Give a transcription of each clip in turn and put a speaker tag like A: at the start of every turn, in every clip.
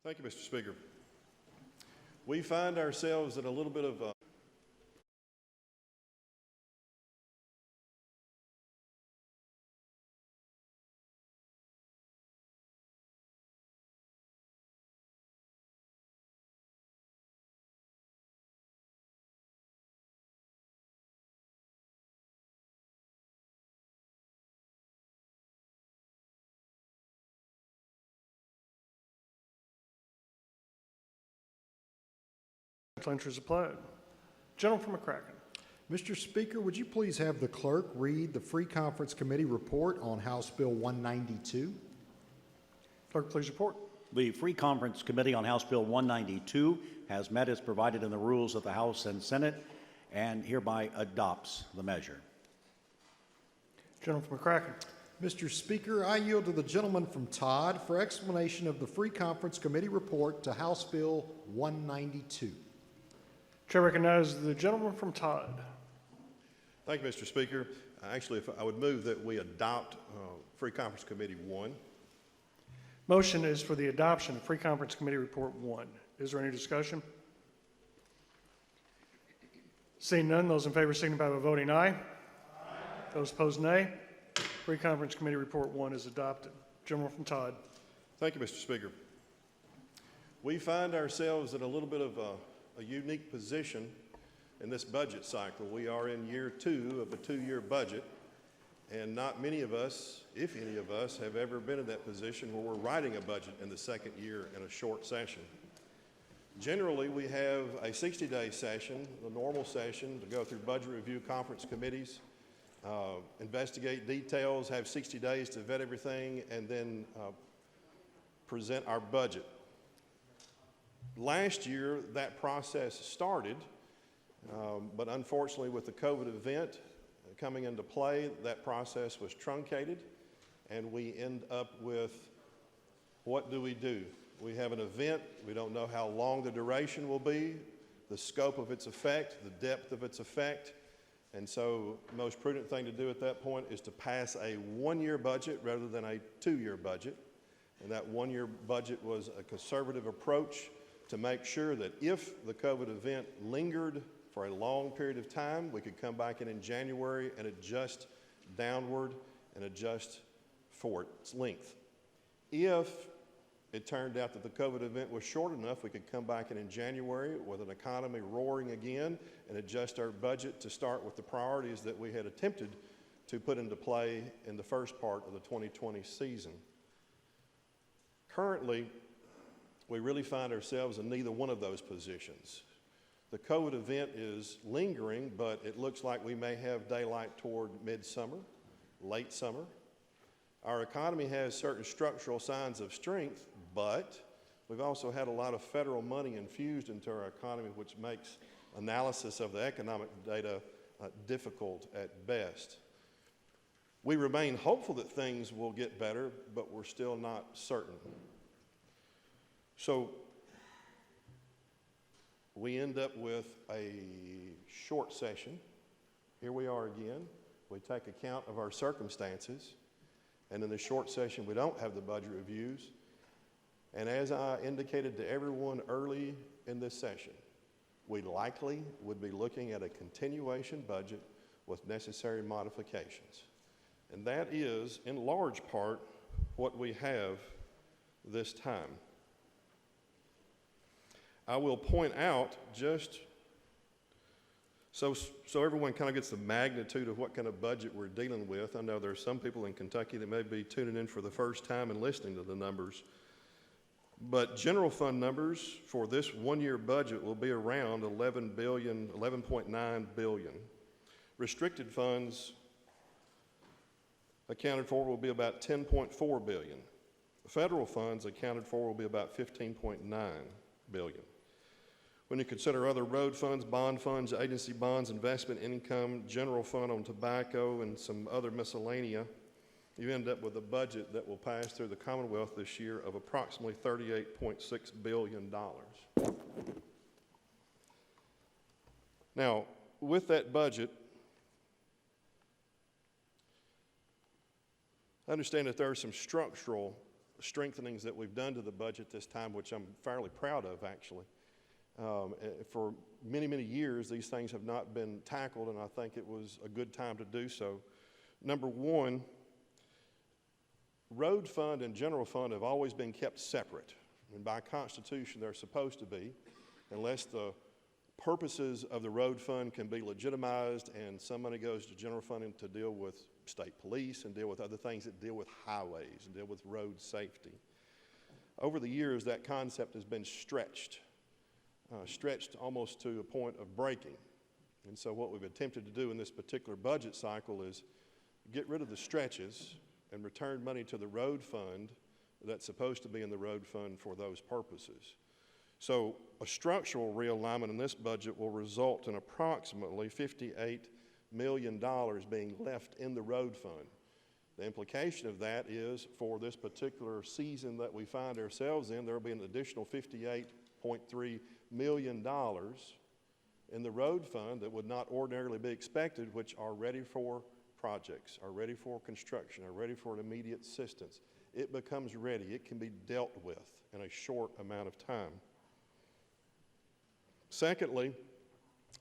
A: Thank you, Mr. Speaker. We find ourselves in a little bit of
B: Interest applied. Gentleman from McCracken.
C: Mr. Speaker, would you please have the clerk read the Free Conference Committee report on House Bill 192?
B: Clerk, please report.
D: The Free Conference Committee on House Bill 192 has met as provided in the rules of the House and Senate and hereby adopts the measure.
B: Gentleman from McCracken.
C: Mr. Speaker, I yield to the gentleman from Todd for explanation of the Free Conference Committee report to House Bill 192.
B: Chair recognizes the gentleman from Todd.
A: Thank you, Mr. Speaker. Actually, I would move that we adopt Free Conference Committee 1.
B: Motion is for the adoption of Free Conference Committee Report 1. Is there any discussion? Seeing none, those in favor signify by voting aye. Aye. Those opposed, nay. Free Conference Committee Report 1 is adopted. Gentleman from Todd.
A: Thank you, Mr. Speaker. We find ourselves in a little bit of a unique position in this budget cycle. We are in year 2 of a 2-year budget, and not many of us, if any of us, have ever been in that position where we're writing a budget in the second year in a short session. Generally, we have a 60-day session, the normal session, to go through budget review conference committees, investigate details, have 60 days to vet everything, and then present our budget. Last year, that process started, but unfortunately with the COVID event coming into play, that process was truncated, and we end up with, what do? We have an event, we don't know how long the duration will be, the scope of its effect, the depth of its effect, and so the most prudent thing to do at that point is to pass a 1-year budget rather than a 2-year budget, and that 1-year budget was a conservative approach to make sure that if the COVID event lingered for a long period of time, we could come back in January and adjust downward and adjust for its length. If it turned out that the COVID event was short enough, we could come back in January with an economy roaring again and adjust our budget to start with the priorities that we had attempted to put into play in the first part of the 2020 season. Currently, we really find ourselves in neither one of those positions. The COVID event is lingering, but it looks like we may have daylight toward midsummer, late summer. Our economy has certain structural signs of strength, but we've also had a lot of federal money infused into our economy, which makes analysis of the economic data difficult at best. We remain hopeful that things will get better, but we're still not certain. So we end up with a short session. Here we are again. We take account of our circumstances, and in the short session we don't have the budget reviews. And as I indicated to everyone early in this session, we likely would be looking at a continuation budget with necessary modifications. And that is, in large part, what we have this time. I will point out, just so everyone kind of gets the magnitude of what kind of budget we're dealing with. I know there are some people in Kentucky that may be tuning in for the first time and listening to the numbers. But general fund numbers for this 1-year budget will be around $11.9 billion. Restricted funds accounted for will be about $10.4 billion. Federal funds accounted for will be about $15.9 billion. When you consider other road funds, bond funds, agency bonds, investment income, general fund on tobacco, and some other miscellanea, you end up with a budget that will pass through the Commonwealth this year of approximately $38.6 billion. Now, with that budget, I understand that there are some structural strengthenings that we've done to the budget this time, which I'm fairly proud of, actually. For many, many years, these things have not been tackled, and I think it was a good time to do so. Number one, road fund and general fund have always been kept separate, and by Constitution, they're supposed to be, unless the purposes of the road fund can be legitimized and some money goes to general funding to deal with state police and deal with other things that deal with highways and deal with road safety. Over the years, that concept has been stretched almost to a point of breaking. And so what we've attempted to do in this particular budget cycle is get rid of the stretches and return money to the road fund that's supposed to be in the road fund for those purposes. So a structural realignment in this budget will result in approximately $58 million being left in the road fund. The implication of that is for this particular season that we find ourselves in, there will be an additional $58.3 million in the road fund that would not ordinarily be expected, which are ready for projects, are ready for construction, are ready for immediate assistance. It becomes ready. It can be dealt with in a short amount of time. Secondly,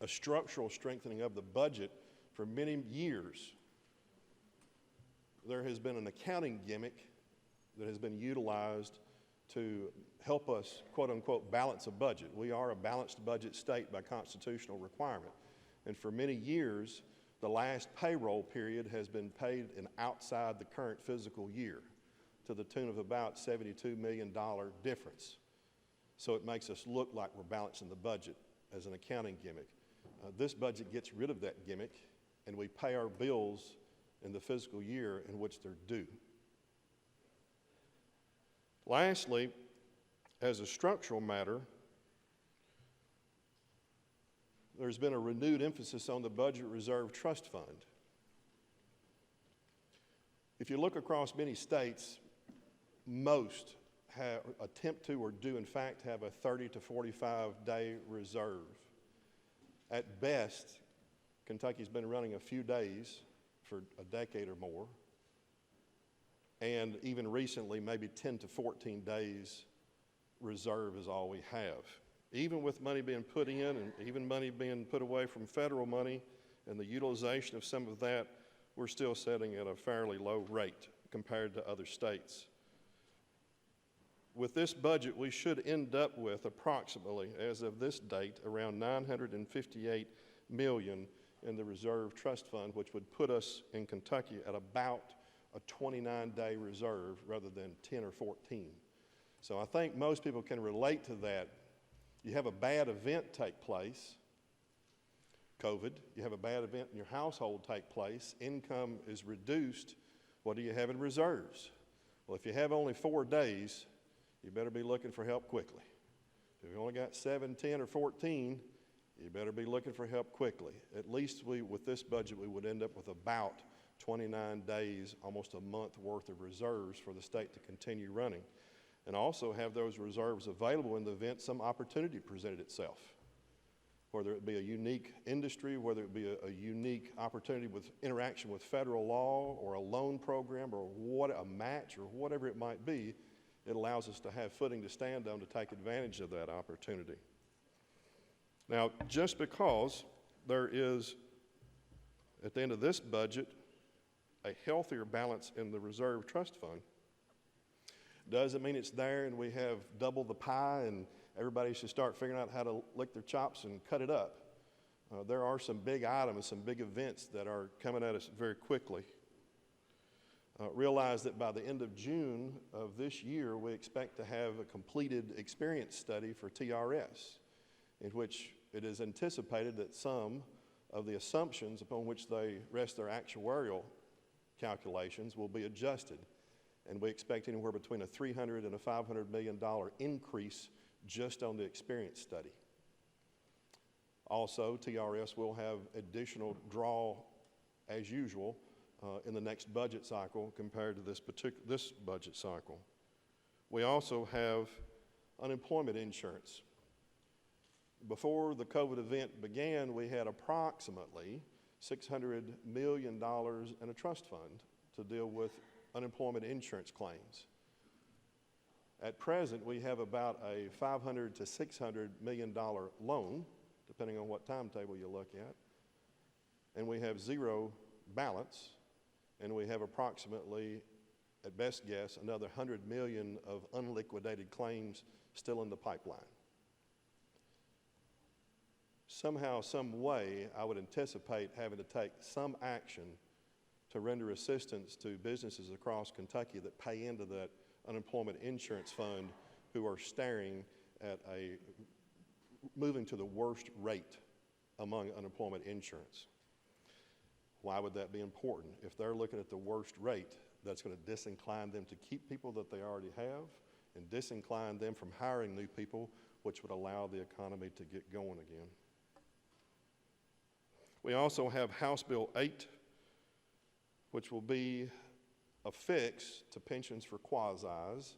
A: a structural strengthening of the budget. For many years, there has been an accounting gimmick that has been utilized to help us, quote unquote, balance a budget. We are a balanced budget state by constitutional requirement. And for many years, the last payroll period has been paid in outside the current fiscal year to the tune of about $72 million difference. So it makes us look like we're balancing the budget as an accounting gimmick. This budget gets rid of that gimmick, and we pay our bills in the fiscal year in which they're due. Lastly, as a structural matter, there's been a renewed emphasis on the Budget Reserve Trust Fund. If you look across many states, most attempt to or do in fact have a 30 to 45 day reserve. At best, Kentucky's been running a few days for a decade or more, and even recently maybe 10 to 14 days reserve is all we have. Even with money being put in and even money being put away from federal money and the utilization of some of that, we're still sitting at a fairly low rate compared to other states. With this budget, we should end up with approximately, as of this date, around $958 million in the Reserve Trust Fund, which would put us in Kentucky at about a 29-day reserve rather than 10 or 14. So I think most people can relate to that. You have a bad event take place, COVID, you have a bad event in your household take place, income is reduced, what do you have in reserves? Well, if you have only 4 days, you better be looking for help quickly. If you only got 7, 10, or 14, you better be looking for help quickly. At least with this budget, we would end up with about 29 days, almost a month worth of reserves for the state to continue running. And also have those reserves available in the event some opportunity presented itself, whether it be a unique industry, whether it be a unique opportunity with interaction with federal law or a loan program or a match or whatever it might be. It allows us to have footing to stand on to take advantage of that opportunity. Now, just because there is, at the end of this budget, a healthier balance in the Reserve Trust Fund, doesn't mean it's there and we have double the pie and everybody should start figuring out how to lick their chops and cut it up. There are some big items, some big events that are coming at us very quickly. Realize that by the end of June of this year, we expect to have a completed experience study for TRS, in which it is anticipated that some of the assumptions upon which they rest their actuarial calculations will be adjusted. And we expect anywhere between a $300 and a $500 million increase just on the experience study. Also, TRS will have additional draw, as usual, in the next budget cycle compared to this budget cycle. We also have unemployment insurance. Before the COVID event began, we had approximately $600 million in a trust fund to deal with unemployment insurance claims. At present, we have about a $500 to $600 million loan, depending on what timetable you look at, and we have zero balance, and we have approximately, at best guess, another 100 million of unliquidated claims still in the pipeline. Somehow, some way, I would anticipate having to take some action to render assistance to businesses across Kentucky that pay into that unemployment insurance fund who are staring at moving to the worst rate among unemployment insurance. Why would that be important? If they're looking at the worst rate, that's going to disincline them to keep people that they already have and disincline them from hiring new people, which would allow the economy to get going again. We also have House Bill 8, which will be a fix to pensions for quasis.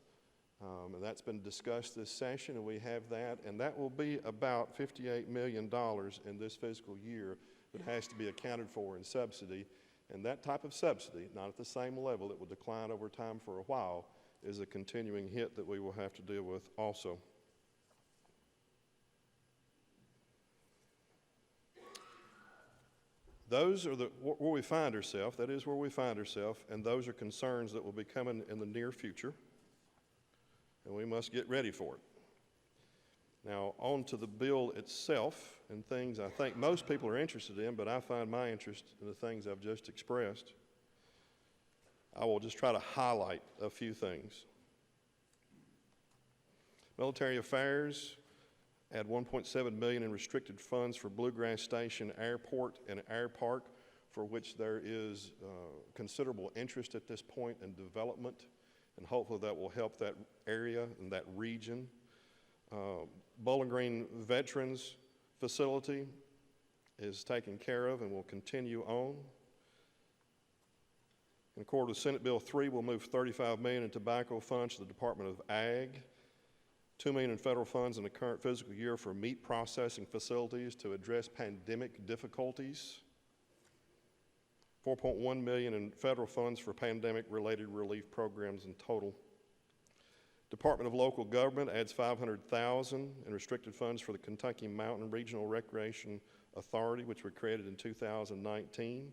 A: And that's been discussed this session, and we have that. And that will be about $58 million in this fiscal year that has to be accounted for in subsidy. And that type of subsidy, not at the same level, it will decline over time for a while, is a continuing hit that we will have to deal with also. Those are where we find ourselves. That is where we find ourselves, and those are concerns that will be coming in the near future, and we must get ready for it. Now, on to the bill itself and things I think most people are interested in, but I find my interest in the things I've just expressed. I will just try to highlight a few things. Military affairs, add $1.7 million in restricted funds for Bluegrass Station Airport and Air Park, for which there is considerable interest at this point in development, and hopefully that will help that area and that region. Bowling Green Veterans Facility is taken care of and will continue on. In accord with Senate Bill 3, we'll move $35 million in tobacco funds to the Department of Ag, $2 million in federal funds in the current fiscal year for meat processing facilities to address pandemic difficulties, $4.1 million in federal funds for pandemic-related relief programs in total. Department of Local Government adds $500,000 in restricted funds for the Kentucky Mountain Regional Recreation Authority, which were created in 2019.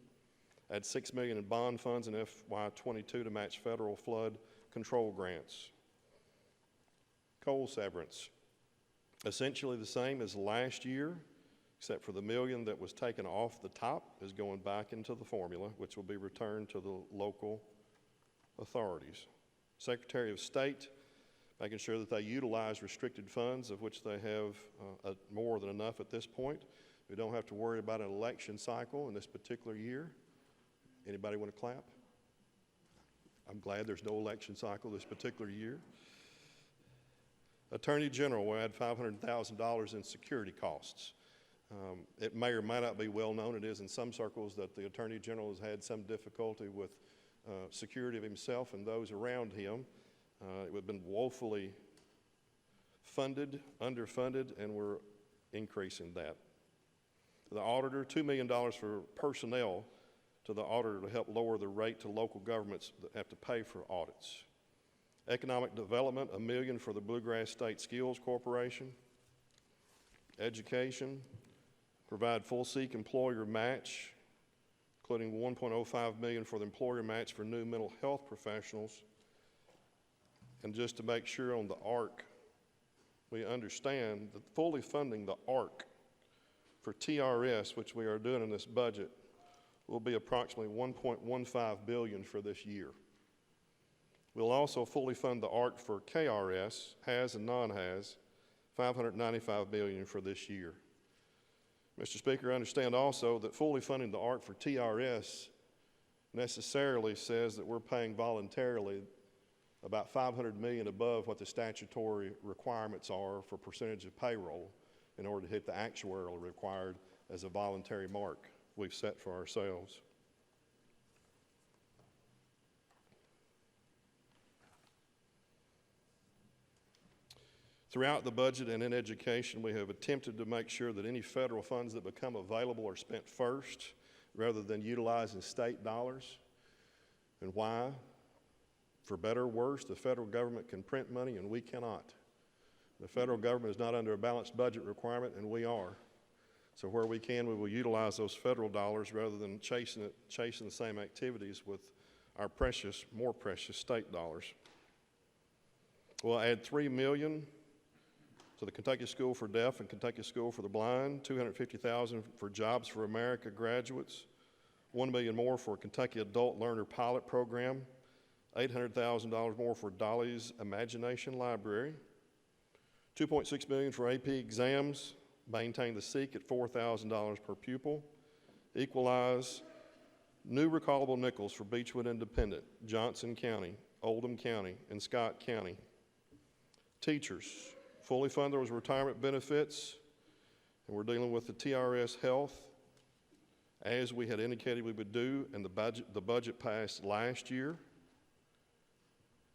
A: Adds $6 million in bond funds in FY22 to match federal flood control grants. Coal severance, essentially the same as last year, except for the $1 million that was taken off the top is going back into the formula, which will be returned to the local authorities. Secretary of State, making sure that they utilize restricted funds, of which they have more than enough at this point. We don't have to worry about an election cycle in this particular year. Anybody want to clap? I'm glad there's no election cycle this particular year. Attorney General will add $500,000 in security costs. It may or may not be well known, it is in some circles, that the Attorney General has had some difficulty with security of himself and those around him. It would have been woefully funded, underfunded, and we're increasing that. The auditor, $2 million for personnel to the auditor to help lower the rate to local governments that have to pay for audits. Economic development, $1 million for the Bluegrass State Skills Corporation. Education, provide full SEEK employer match, including $1.05 million for the employer match for new mental health professionals. And just to make sure on the ARC, we understand that fully funding the ARC for TRS, which we are doing in this budget, will be approximately $1.15 billion for this year. We'll also fully fund the ARC for KRS, has and non-has, $595 million for this year. Mr. Speaker, I understand also that fully funding the ARC for TRS necessarily says that we're paying voluntarily about $500 million above what the statutory requirements are for percentage of payroll in order to hit the actuarial required as a voluntary mark we've set for ourselves. Throughout the budget and in education, we have attempted to make sure that any federal funds that become available are spent first rather than utilizing state dollars. And why? For better or worse, the federal government can print money and we cannot. The federal government is not under a balanced budget requirement and we are. So where we can, we will utilize those federal dollars rather than chasing the same activities with our more precious state dollars. We'll add $3 million to the Kentucky School for Deaf and Kentucky School for the Blind, $250,000 for Jobs for America graduates, $1 million more for Kentucky Adult Learner Pilot Program, $800,000 more for Dolly's Imagination Library, $2.6 million for AP exams, maintain the SEEK at $4,000 per pupil, equalize new recallable nickels for Beechwood Independent, Johnson County, Oldham County, and Scott County. Teachers, fully fund those retirement benefits, and we're dealing with the TRS Health as we had indicated we would do, and the budget passed last year.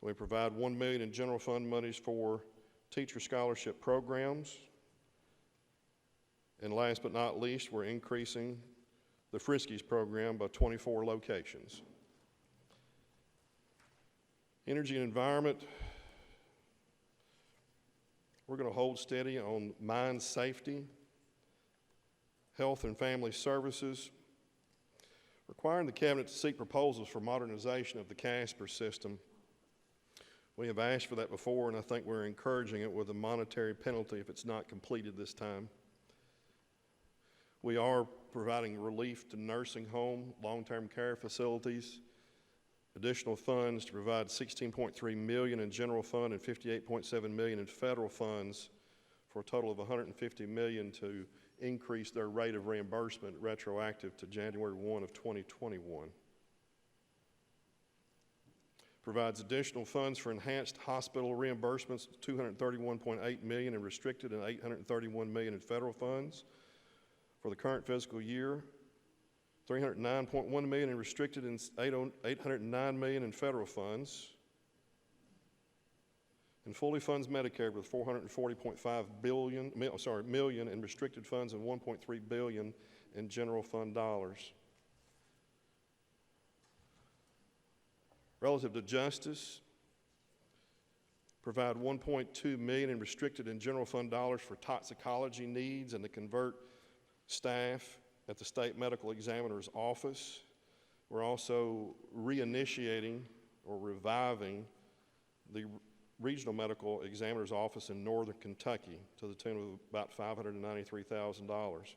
A: We provide $1 million in general fund monies for teacher scholarship programs. And last but not least, we're increasing the Friskies program by 24 locations. Energy and environment, we're going to hold steady on mine safety, health and family services, requiring the cabinet to seek proposals for modernization of the CASPER system. We have asked for that before, and I think we're encouraging it with a monetary penalty if it's not completed this time. We are providing relief to nursing home, long-term care facilities, additional funds to provide $16.3 million in general fund and $58.7 million in federal funds for a total of $150 million to increase their rate of reimbursement retroactive to January 1 of 2021. Provides additional funds for enhanced hospital reimbursements, $231.8 million in restricted and $831 million in federal funds for the current fiscal year, $309.1 million in restricted and $809 million in federal funds, and fully funds Medicare with $440.5 million in restricted funds and $1.3 billion in general fund dollars. Relative to justice, provide $1.2 million in restricted and general fund dollars for toxicology needs and to convert staff at the state medical examiner's office. We're also reinitiating or reviving the regional medical examiner's office in northern Kentucky to the tune of about $593,000.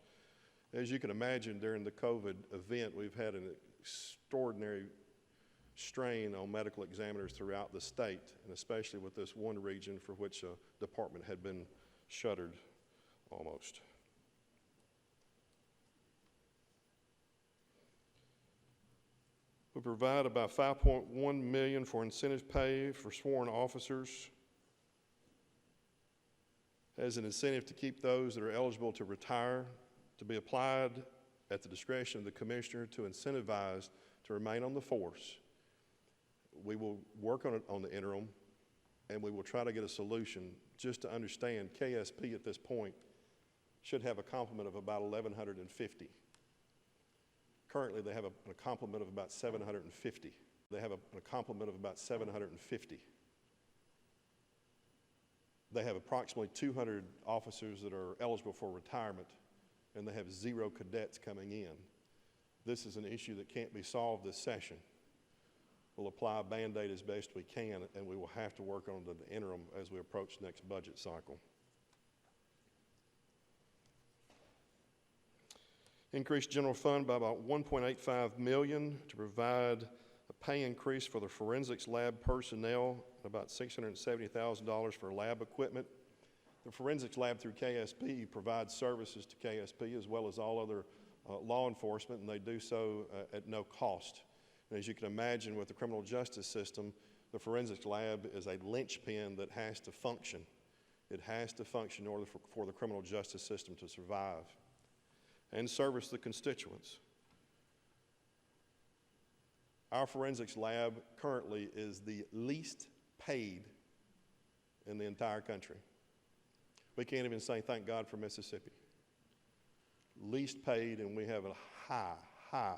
A: As you can imagine, during the COVID event, we've had an extraordinary strain on medical examiners throughout the state, and especially with this one region for which a department had been shuttered almost. We provide about $5.1 million for incentive pay for sworn officers as an incentive to keep those that are eligible to retire to be applied at the discretion of the commissioner to incentivize to remain on the force. We will work on it on the interim, and we will try to get a solution just to understand KSP at this point should have a complement of about 1,150. Currently, they have a complement of about 750. They have a complement of about 750. They have approximately 200 officers that are eligible for retirement, and they have 0 cadets coming in. This is an issue that can't be solved this session. We'll apply a Band-Aid as best we can, and we will have to work on the interim as we approach the next budget cycle. Increased general fund by about $1.85 million to provide a pay increase for the forensics lab personnel, about $670,000 for lab equipment. The forensics lab through KSP provides services to KSP as well as all other law enforcement, and they do so at no cost. And as you can imagine, with the criminal justice system, the forensics lab is a linchpin that has to function. It has to function in order for the criminal justice system to survive and service the constituents. Our forensics lab currently is the least paid in the entire country. We can't even say thank God for Mississippi. Least paid, and we have a high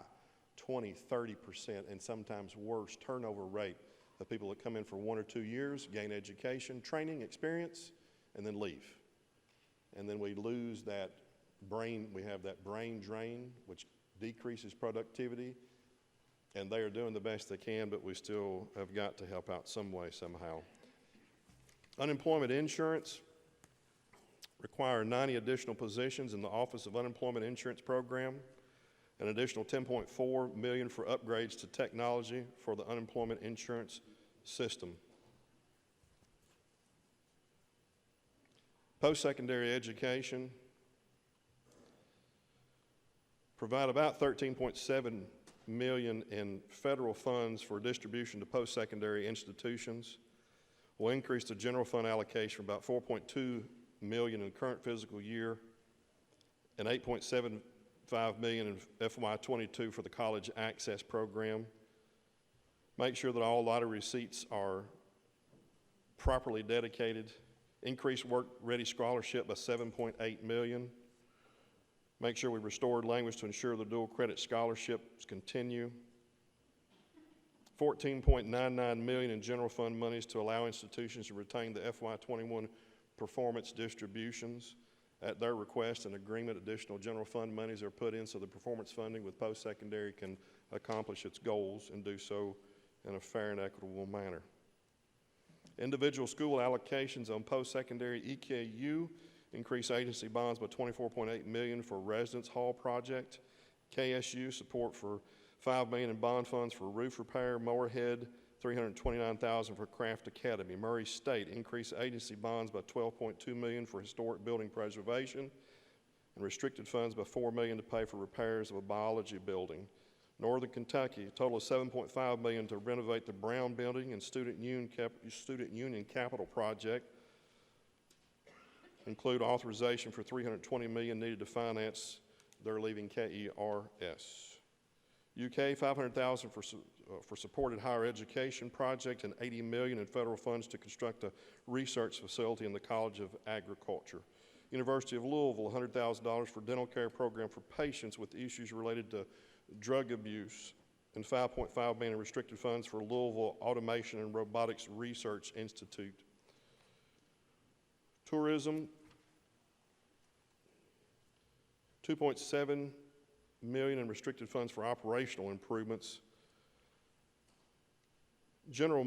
A: 20, 30%, and sometimes worse turnover rate of people that come in for 1 or 2 years, gain education, training, experience, and then leave. And then we lose that we have that brain drain, which decreases productivity, and they are doing the best they can, but we still have got to help out some way, somehow. Unemployment insurance, require 90 additional positions in the Office of Unemployment Insurance Program, an additional $10.4 million for upgrades to technology for the unemployment insurance system. Post-secondary education, provide about $13.7 million in federal funds for distribution to post-secondary institutions. We'll increase the general fund allocation from about $4.2 million in the current fiscal year and $8.75 million in FY22 for the College Access Program. Make sure that all lottery receipts are properly dedicated. Increase work-ready scholarship by $7.8 million. Make sure we restored language to ensure the dual credit scholarships continue. $14.99 million in general fund monies to allow institutions to retain the FY21 performance distributions. At their request and agreement, additional general fund monies are put in so the performance funding with post-secondary can accomplish its goals and do so in a fair and equitable manner. Individual school allocations on post-secondary EKU increase agency bonds by $24.8 million for Residence Hall project. KSU support for $5 million in bond funds for roof repair, mower head, $329,000 for Craft Academy. Murray State increased agency bonds by $12.2 million for historic building preservation and restricted funds by $4 million to pay for repairs of a biology building. Northern Kentucky, a total of $7.5 million to renovate the Brown Building and Student Union Capital Project. Include authorization for $320 million needed to finance their leaving KERS. UK, $500,000 for supported higher education project and $80 million in federal funds to construct a research facility in the College of Agriculture. University of Louisville, $100,000 for dental care program for patients with issues related to drug abuse, and $5.5 million in restricted funds for Louisville Automation and Robotics Research Institute. Tourism, $2.7 million in restricted funds for operational improvements. General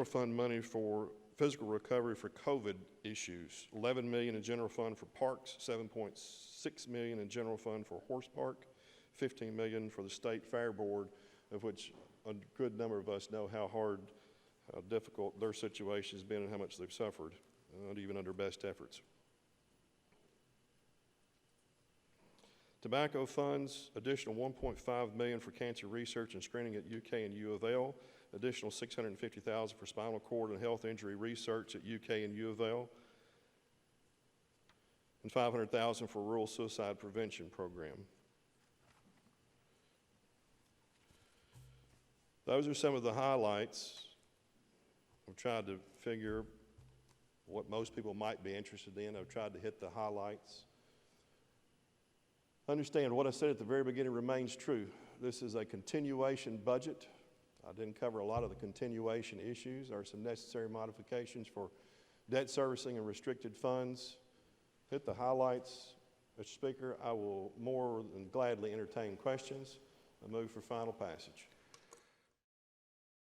A: fund money for physical recovery for COVID issues. $11 million in general fund for parks, $7.6 million in general fund for horse park, $15 million for the State Fair Board, of which a good number of us know how difficult their situation has been and how much they've suffered, not even under best efforts. Tobacco funds, additional $1.5 million for cancer research and screening at UK and U of L, additional $650,000 for spinal cord and health injury research at UK and U of L, and $500,000 for rural suicide prevention program. Those are some of the highlights. I've tried to figure what most people might be interested in. I've tried to hit the highlights. Understand what I said at the very beginning remains true. This is a continuation budget. I didn't cover a lot of the continuation issues. There are some necessary modifications for debt servicing and restricted funds. Hit the highlights. Mr. Speaker, I will more than gladly entertain questions. I move for final passage.